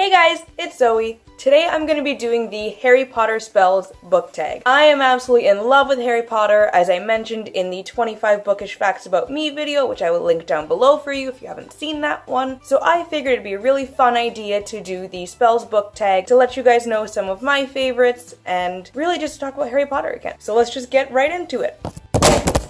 Hey guys, it's Zoe. Today I'm going to be doing the Harry Potter spells book tag. I am absolutely in love with Harry Potter, as I mentioned in the 25 bookish facts about me video, which I will link down below for you if you haven't seen that one. So I figured it'd be a really fun idea to do the spells book tag to let you guys know some of my favorites and really just talk about Harry Potter again. So let's just get right into it.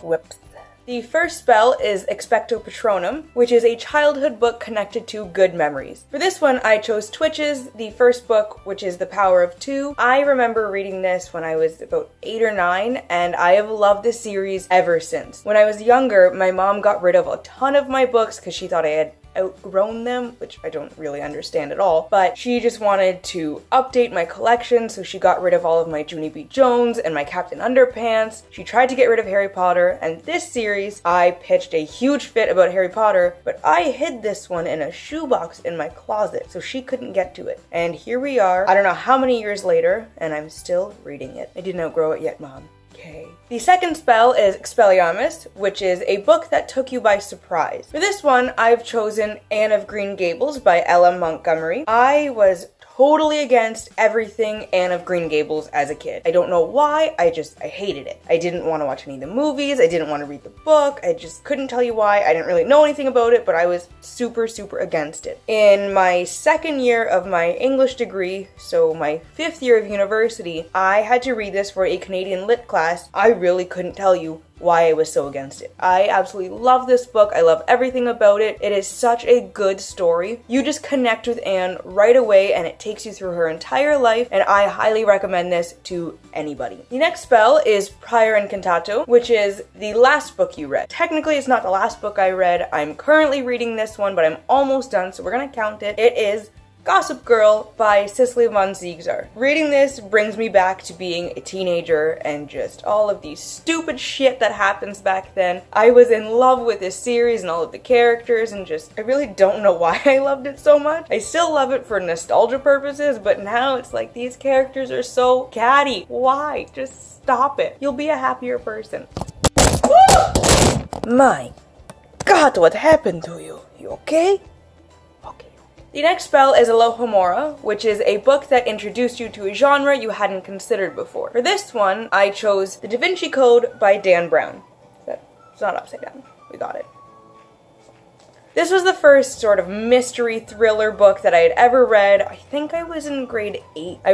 Whoops. The first spell is Expecto Patronum, which is a childhood book connected to good memories. For this one, I chose Twitch's, the first book, which is The Power of Two. I remember reading this when I was about 8 or 9, and I have loved this series ever since. When I was younger, my mom got rid of a ton of my books because she thought I had outgrown them, which I don't really understand at all, but she just wanted to update my collection, so she got rid of all of my Junie B. Jones and my Captain Underpants. She tried to get rid of Harry Potter, and this series, I pitched a huge fit about Harry Potter, but I hid this one in a shoebox in my closet, so she couldn't get to it. And here we are, I don't know how many years later, and I'm still reading it. I didn't outgrow it yet, Mom. Okay. The second spell is Expelliarmus, which is a book that took you by surprise. For this one, I've chosen Anne of Green Gables by Ella Montgomery. I was totally against everything Anne of Green Gables as a kid. I don't know why, I hated it. I didn't want to watch any of the movies, I didn't want to read the book, I just couldn't tell you why. I didn't really know anything about it, but I was super against it. In my second year of my English degree, so my 5th year of university, I had to read this for a Canadian Lit class. I really couldn't tell you why I was so against it. I absolutely love this book. I love everything about it. It is such a good story. You just connect with Anne right away and it takes you through her entire life, and I highly recommend this to anybody. The next spell is Prior Incantato, which is the last book you read. Technically, it's not the last book I read. I'm currently reading this one, but I'm almost done, so we're gonna count it. It is Gossip Girl by Cicely von Ziegler. Reading this brings me back to being a teenager and just all of the stupid shit that happens back then. I was in love with this series and all of the characters, and I really don't know why I loved it so much. I still love it for nostalgia purposes, but now it's like these characters are so catty. Why? Just stop it. You'll be a happier person. Woo! My God, what happened to you? You okay? The next spell is Alohamora, which is a book that introduced you to a genre you hadn't considered before. For this one, I chose The Da Vinci Code by Dan Brown. It's not upside down. We got it. This was the first sort of mystery thriller book that I had ever read. I think I was in grade 8. I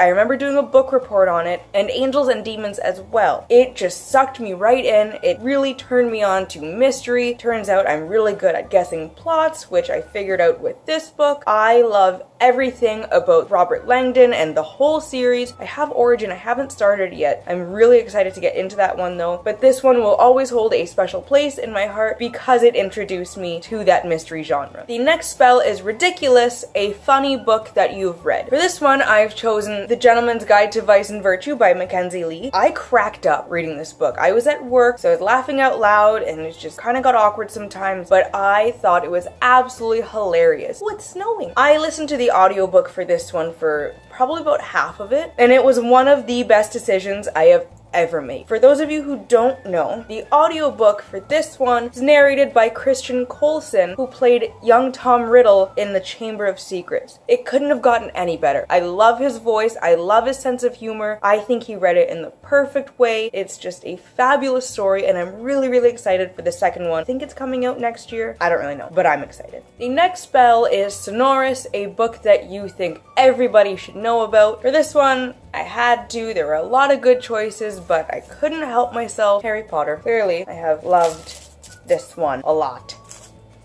remember doing a book report on it, and Angels and Demons as well. It just sucked me right in. It really turned me on to mystery. Turns out I'm really good at guessing plots, which I figured out with this book. I love everything about Robert Langdon and the whole series. I have Origin, I haven't started yet. I'm really excited to get into that one though, but this one will always hold a special place in my heart because it introduced me to that mystery genre. The next spell is Riddikulus, a funny book that you've read. For this one, I've chosen The Gentleman's Guide to Vice and Virtue by Mackenzie Lee. I cracked up reading this book. I was at work, so I was laughing out loud, and it just kind of got awkward sometimes, but I thought it was absolutely hilarious. Oh, it's snowing. I listened to the audiobook for this one for probably about half of it, and it was one of the best decisions I have ever made. For those of you who don't know, the audiobook for this one is narrated by Christian Coulson, who played young Tom Riddle in The Chamber of Secrets. It couldn't have gotten any better. I love his voice, I love his sense of humor, I think he read it in the perfect way. It's just a fabulous story, and I'm really excited for the second one. I think it's coming out next year. I don't really know, but I'm excited. The next spell is Sonorous, a book that you think everybody should know about. For this one, I had to. There were a lot of good choices, but I couldn't help myself. Harry Potter. Clearly, I have loved this one a lot.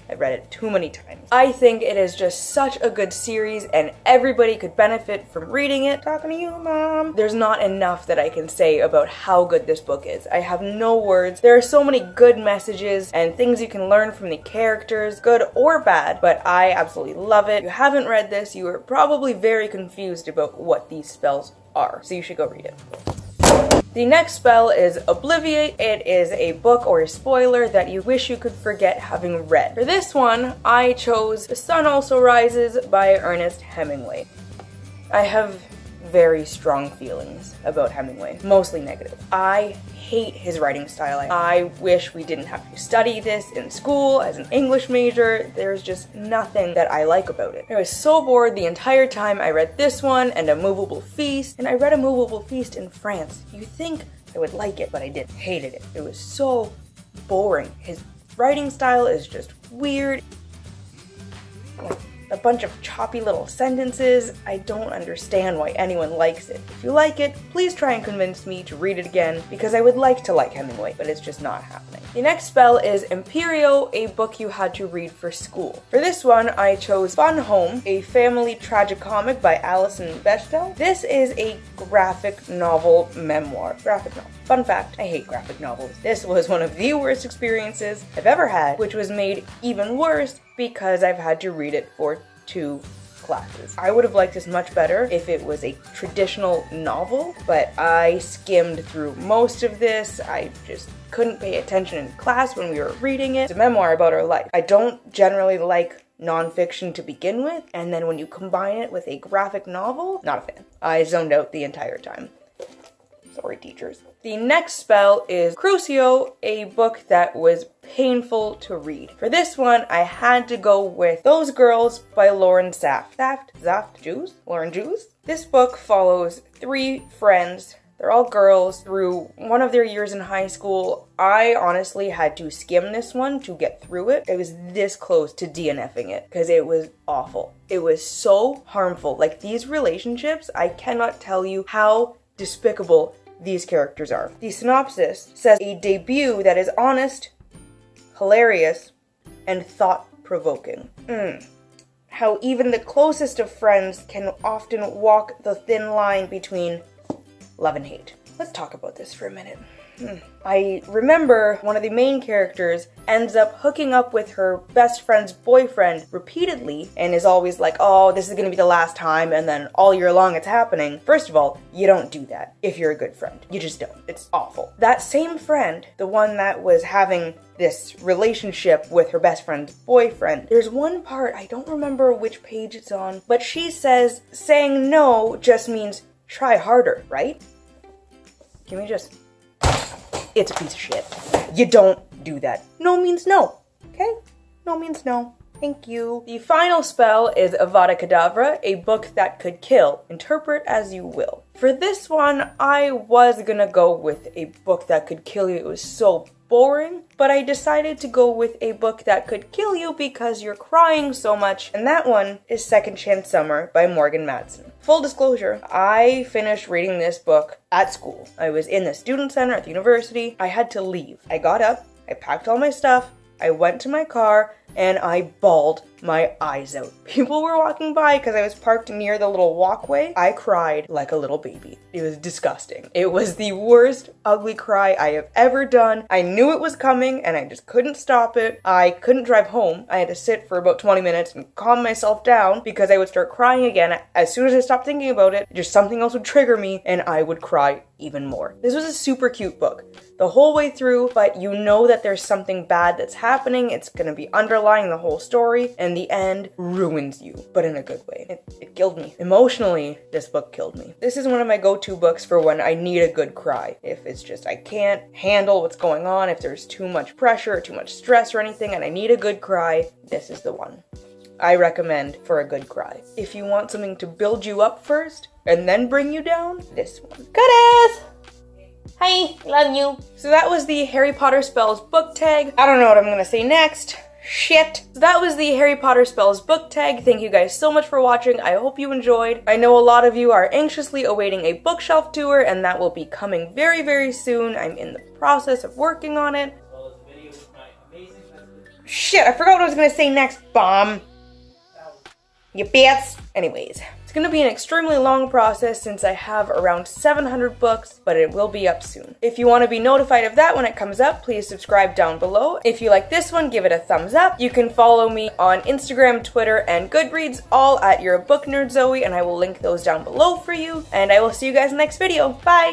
I've read it too many times. I think it is just such a good series, and everybody could benefit from reading it. Talking to you, Mom. There's not enough that I can say about how good this book is. I have no words. There are so many good messages and things you can learn from the characters, good or bad, but I absolutely love it. If you haven't read this, you are probably very confused about what these spells are, so you should go read it. The next spell is Obliviate. It is a book or a spoiler that you wish you could forget having read. For this one, I chose The Sun Also Rises by Ernest Hemingway. I have very strong feelings about Hemingway, mostly negative. I hate his writing style. I wish we didn't have to study this in school as an English major. There's just nothing that I like about it. I was so bored the entire time I read this one and A Movable Feast, and I read A Movable Feast in France. You think I would like it, but I didn't. Hated it. It was so boring. His writing style is just weird. A bunch of choppy little sentences. I don't understand why anyone likes it. If you like it, please try and convince me to read it again, because I would like to like Hemingway, but it's just not happening. The next spell is Imperio, a book you had to read for school. For this one, I chose Fun Home, a family tragicomic by Alison Bechdel. This is a graphic novel memoir. Graphic novel. Fun fact, I hate graphic novels. This was one of the worst experiences I've ever had, which was made even worse because I've had to read it for 2 classes. I would have liked this much better if it was a traditional novel, but I skimmed through most of this. I just couldn't pay attention in class when we were reading it. It's a memoir about our life. I don't generally like nonfiction to begin with, and then when you combine it with a graphic novel, not a fan. I zoned out the entire time. Sorry, teachers. The next spell is Crucio, a book that was painful to read. For this one, I had to go with Those Girls by Lauren Saft. Lauren Jews? This book follows 3 friends. They're all girls through one of their years in high school. I honestly had to skim this one to get through it. I was this close to DNFing it because it was awful. It was so harmful. Like, these relationships, I cannot tell you how despicable these characters are. The synopsis says a debut that is honest, hilarious, and thought-provoking. How even the closest of friends can often walk the thin line between love and hate. Let's talk about this for a minute. I remember one of the main characters ends up hooking up with her best friend's boyfriend repeatedly and is always like, oh, this is gonna be the last time, and then all year long it's happening. First of all, you don't do that if you're a good friend. You just don't. It's awful. That same friend, the one that was having this relationship with her best friend's boyfriend, there's one part, I don't remember which page it's on, but she says saying no just means try harder, right? Can we just... It's a piece of shit. You don't do that. No means no, okay? No means no. Thank you. The final spell is Avada Kedavra, a book that could kill. Interpret as you will. For this one, I was gonna go with a book that could kill you. It was so boring, but I decided to go with a book that could kill you because you're crying so much, and that one is Second Chance Summer by Morgan Matson. Full disclosure, I finished reading this book at school. I was in the student center at the university. I had to leave. I got up, I packed all my stuff, I went to my car, and I bawled my eyes out. People were walking by because I was parked near the little walkway. I cried like a little baby. It was disgusting. It was the worst ugly cry I have ever done. I knew it was coming and I just couldn't stop it. I couldn't drive home. I had to sit for about 20 minutes and calm myself down because I would start crying again. As soon as I stopped thinking about it, just something else would trigger me and I would cry even more. This was a super cute book the whole way through, but you know that there's something bad that's happening. It's gonna be underlying the whole story, and the end ruins you, but in a good way. It killed me. Emotionally, this book killed me. This is one of my go-to books for when I need a good cry. If it's just I can't handle what's going on, if there's too much pressure, too much stress or anything, and I need a good cry, this is the one. I recommend for a good cry. If you want something to build you up first, and then bring you down, this one. Goodness! Hi, love you. So that was the Harry Potter Spells book tag. I don't know what I'm gonna say next. Shit. So that was the Harry Potter Spells book tag. Thank you guys so much for watching. I hope you enjoyed. I know a lot of you are anxiously awaiting a bookshelf tour, and that will be coming very, very soon. I'm in the process of working on it. Shit, I forgot what I was gonna say next, bomb. You bits. Anyways, it's gonna be an extremely long process since I have around 700 books, but it will be up soon. If you want to be notified of that when it comes up, please subscribe down below. If you like this one, give it a thumbs up. You can follow me on Instagram, Twitter, and Goodreads, all at Your Book Nerd Zoe, and I will link those down below for you. And I will see you guys in the next video. Bye!